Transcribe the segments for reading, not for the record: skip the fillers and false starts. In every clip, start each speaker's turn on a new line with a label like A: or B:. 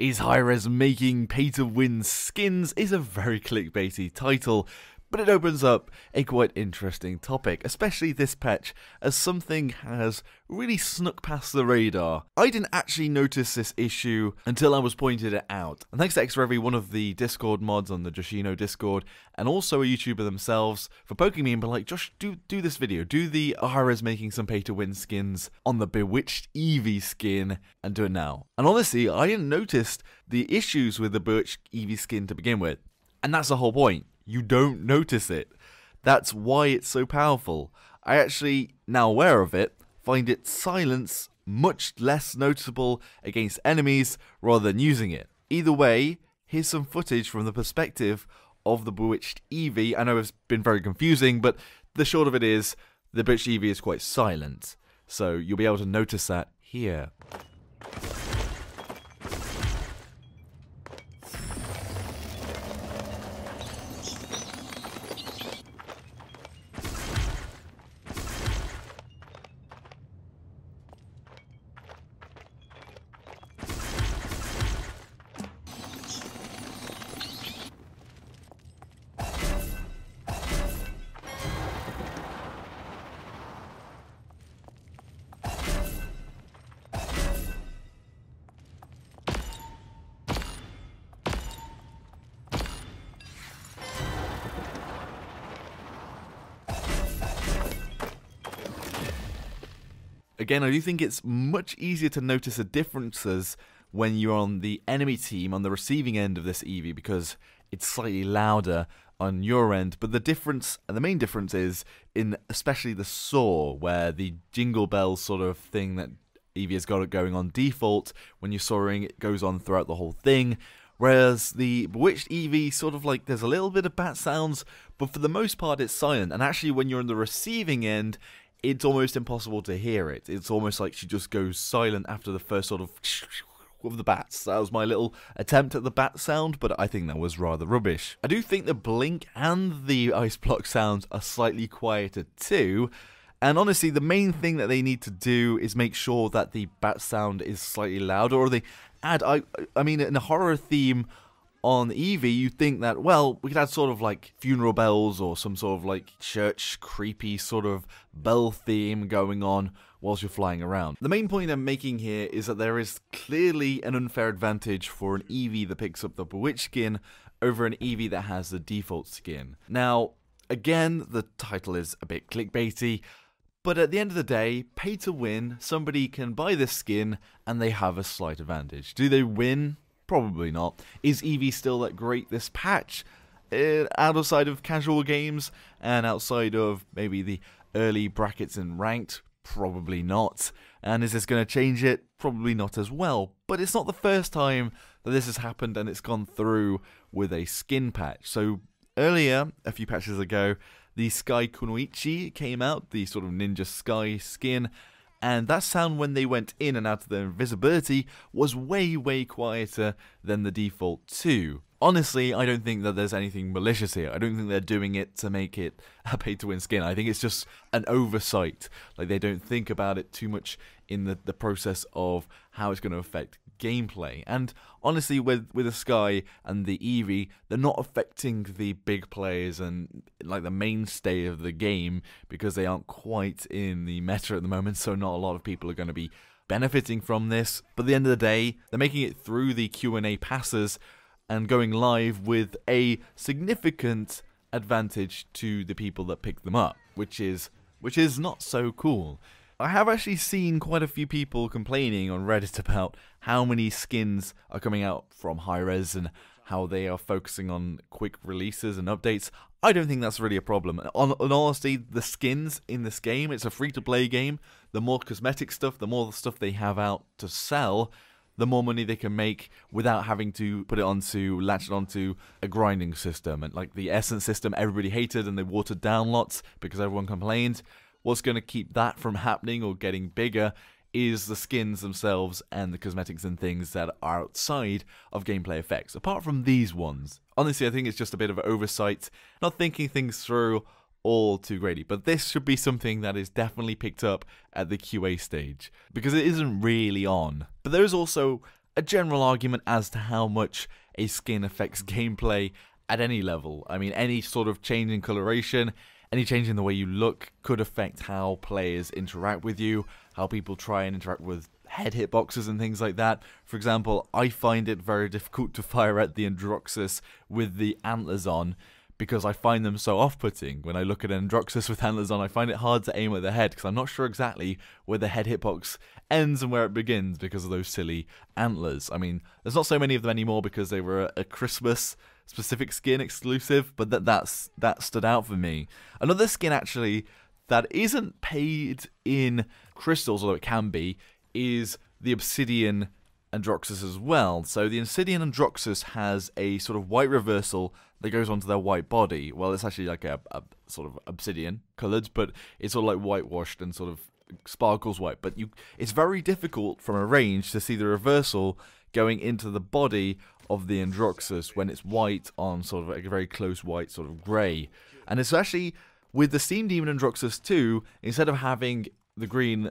A: Is Hi-Rez making pay-to-win skins? Is a very clickbaity title, but it opens up a quite interesting topic, especially this patch, as something has really snuck past the radar. I didn't actually notice this issue until I was pointed it out. And thanks to Evie, one of the Discord mods on the Joshino Discord, and also a YouTuber themselves, for poking me and being like, Josh, do this video. Do the Hi-Rez making some pay-to-win skins on the Bewitched Evie skin, and do it now. And honestly, I didn't notice the issues with the Bewitched Evie skin to begin with. And that's the whole point. You don't notice it. That's why it's so powerful. I actually, now aware of it, find its silence much less noticeable against enemies rather than using it. Either way, here's some footage from the perspective of the Bewitched Evie. I know it's been very confusing, but the short of it is, the Bewitched Evie is quite silent. So you'll be able to notice that here. Again, I do think it's much easier to notice the differences when you're on the enemy team, on the receiving end of this Evie, because it's slightly louder on your end. But the difference, and the main difference, is in especially the saw, where the jingle bells sort of thing that Evie has got going on default, when you're sawing, it goes on throughout the whole thing. Whereas the Bewitched Evie, sort of like, there's a little bit of bat sounds, but for the most part it's silent. And actually when you're on the receiving end, it's almost impossible to hear it. It's almost like she just goes silent after the first sort of the bats. That was my little attempt at the bat sound, but I think that was rather rubbish. I do think the blink and the ice block sounds are slightly quieter too. And honestly, the main thing that they need to do is make sure that the bat sound is slightly louder, or they add, I mean, in a horror theme on Evie, you'd think that, well, we could add sort of like funeral bells or some sort of like church creepy sort of bell theme going on whilst you're flying around. The main point I'm making here is that there is clearly an unfair advantage for an Evie that picks up the Bewitched skin over an Evie that has the default skin. Now, again, the title is a bit clickbaity, but at the end of the day, pay to win, somebody can buy this skin and they have a slight advantage. Do they win? Probably not. Is Evie still that great this patch? Outside of casual games and outside of maybe the early brackets in ranked? Probably not. And is this going to change it? Probably not as well. But it's not the first time that this has happened and it's gone through with a skin patch. So earlier, a few patches ago, the Sky Kunoichi came out, the sort of Ninja Sky skin, and that sound when they went in and out of their invisibility was way quieter than the default too. Honestly, I don't think that there's anything malicious here. I don't think they're doing it to make it a pay-to-win skin. I think it's just an oversight. Like, they don't think about it too much in the process of how it's going to affect gameplay. And honestly, with the Sky and the Evie, they're not affecting the big players and like the mainstay of the game because they aren't quite in the meta at the moment, so not a lot of people are going to be benefiting from this. But at the end of the day, they're making it through the Q&A passes and going live with a significant advantage to the people that pick them up, which is not so cool. I have actually seen quite a few people complaining on Reddit about how many skins are coming out from Hi-Rez and how they are focusing on quick releases and updates. I don't think that's really a problem. In honesty, the skins in this game, it's a free-to-play game. The more cosmetic stuff, the more stuff they have out to sell, the more money they can make without having to latch it onto a grinding system. And like the Essence system, everybody hated and they watered down lots because everyone complained. What's going to keep that from happening or getting bigger is the skins themselves and the cosmetics and things that are outside of gameplay effects, apart from these ones. Honestly, I think it's just a bit of an oversight, not thinking things through all too greatly. But this should be something that is definitely picked up at the QA stage, because it isn't really on. But there is also a general argument as to how much a skin affects gameplay at any level. I mean, any sort of change in coloration, any change in the way you look could affect how players interact with you, how people try and interact with head hitboxes and things like that. For example, I find it very difficult to fire at the Androxus with the antlers on, because I find them so off-putting. When I look at an Androxus with antlers on, I find it hard to aim at the head, because I'm not sure exactly where the head hitbox ends and where it begins because of those silly antlers. I mean, there's not so many of them anymore because they were a Christmas-specific skin exclusive, but that stood out for me. Another skin, actually, that isn't paid in crystals, although it can be, is the Obsidian Androxus as well. So the Obsidian Androxus has a sort of white reversal that goes onto their white body. Well, it's actually like a sort of obsidian coloured, but it's sort of like whitewashed and sort of sparkles white. But it's very difficult from a range to see the reversal going into the body of the Androxus when it's white on sort of like a very close white sort of grey. And it's actually, with the Steam Demon Androxus 2, instead of having the green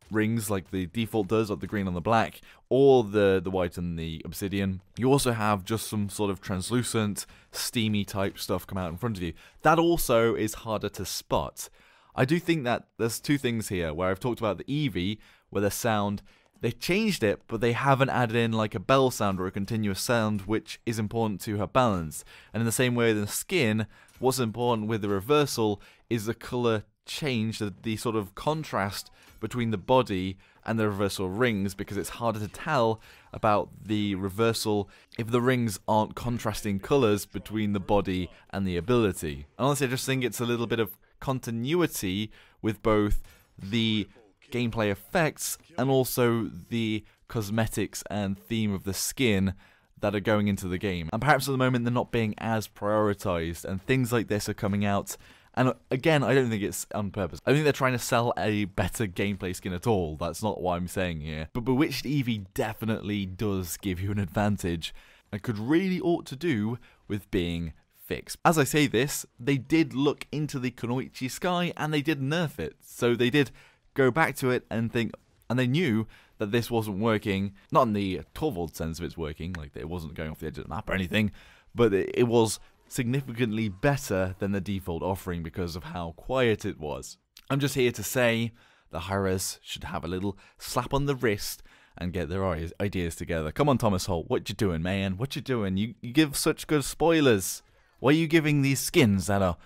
A: rings like the default does, or the green on the black, or the white and the obsidian, you also have just some sort of translucent, steamy type stuff come out in front of you. That also is harder to spot. I do think that there's two things here, where I've talked about the Evie, where the sound, they changed it, but they haven't added in like a bell sound or a continuous sound, which is important to her balance. And in the same way, the skin, what's important with the reversal is the colour change, the sort of contrast between the body and the reversal rings, because it's harder to tell about the reversal if the rings aren't contrasting colours between the body and the ability. And honestly, I just think it's a little bit of continuity with both the gameplay effects and also the cosmetics and theme of the skin that are going into the game. And perhaps at the moment they're not being as prioritised, and things like this are coming out. And again, I don't think it's on purpose. I think they're trying to sell a better gameplay skin at all. That's not what I'm saying here. But Bewitched Evie definitely does give you an advantage, and could really ought to do with being fixed. As I say this, they did look into the Kunoichi Sky and they did nerf it. So they did go back to it and think, and they knew that this wasn't working, not in the 12-volt sense of it's working, like it wasn't going off the edge of the map or anything, but it was significantly better than the default offering because of how quiet it was. I'm just here to say the Hi-Rez should have a little slap on the wrist and get their ideas together. Come on, Thomas Holt, what you doing, man? What you doing? You give such good spoilers. Why are you giving these skins that are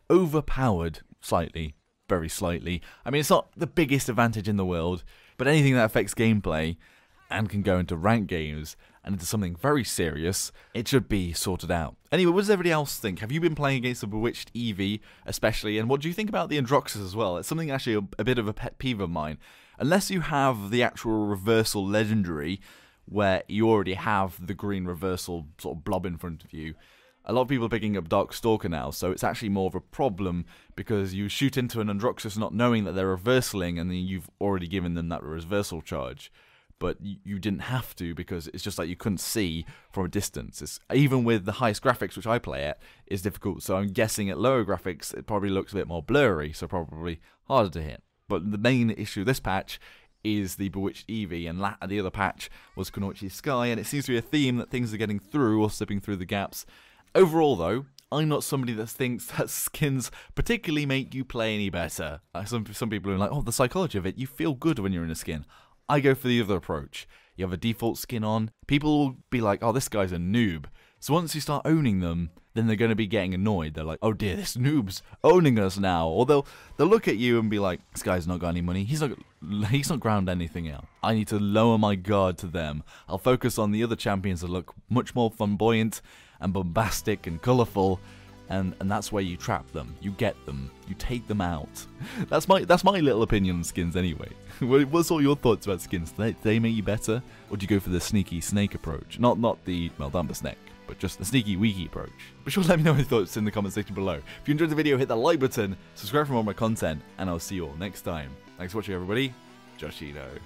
A: overpowered slightly, very slightly? I mean, it's not the biggest advantage in the world, but anything that affects gameplay and can go into ranked games and into something very serious, it should be sorted out. Anyway, what does everybody else think? Have you been playing against the Bewitched Evie, especially? And what do you think about the Androxus as well? It's something actually a bit of a pet peeve of mine. Unless you have the actual reversal legendary, where you already have the green reversal sort of blob in front of you, a lot of people are picking up Dark Stalker now, so it's actually more of a problem because you shoot into an Androxus not knowing that they're reversaling, and then you've already given them that reversal charge. But you didn't have to, because it's just like you couldn't see from a distance. Even with the highest graphics, which I play at, is difficult. So I'm guessing at lower graphics, it probably looks a bit more blurry, so probably harder to hit. But the main issue this patch is the Bewitched Evie, and the other patch was Kunoichi Sky, and it seems to be a theme that things are getting through or slipping through the gaps. Overall, though, I'm not somebody that thinks that skins particularly make you play any better. Some people are like, oh, the psychology of it, you feel good when you're in a skin. I go for the other approach. You have a default skin on, people will be like, oh, this guy's a noob. So once you start owning them, then they're going to be getting annoyed. They're like, oh dear, this noob's owning us now. Or they'll look at you and be like, this guy's not got any money. He's not ground anything out. I need to lower my guard to them. I'll focus on the other champions that look much more flamboyant and bombastic and colourful. And that's where you trap them, you get them, you take them out. That's my little opinion on skins anyway. What's all your thoughts about skins? Do they make you better? Or do you go for the sneaky snake approach? Not the Meldamba snake, but just the sneaky weaky approach. Be sure to let me know your thoughts in the comment section below. If you enjoyed the video, hit that like button, subscribe for more of my content, and I'll see you all next time. Thanks for watching, everybody. Joshino.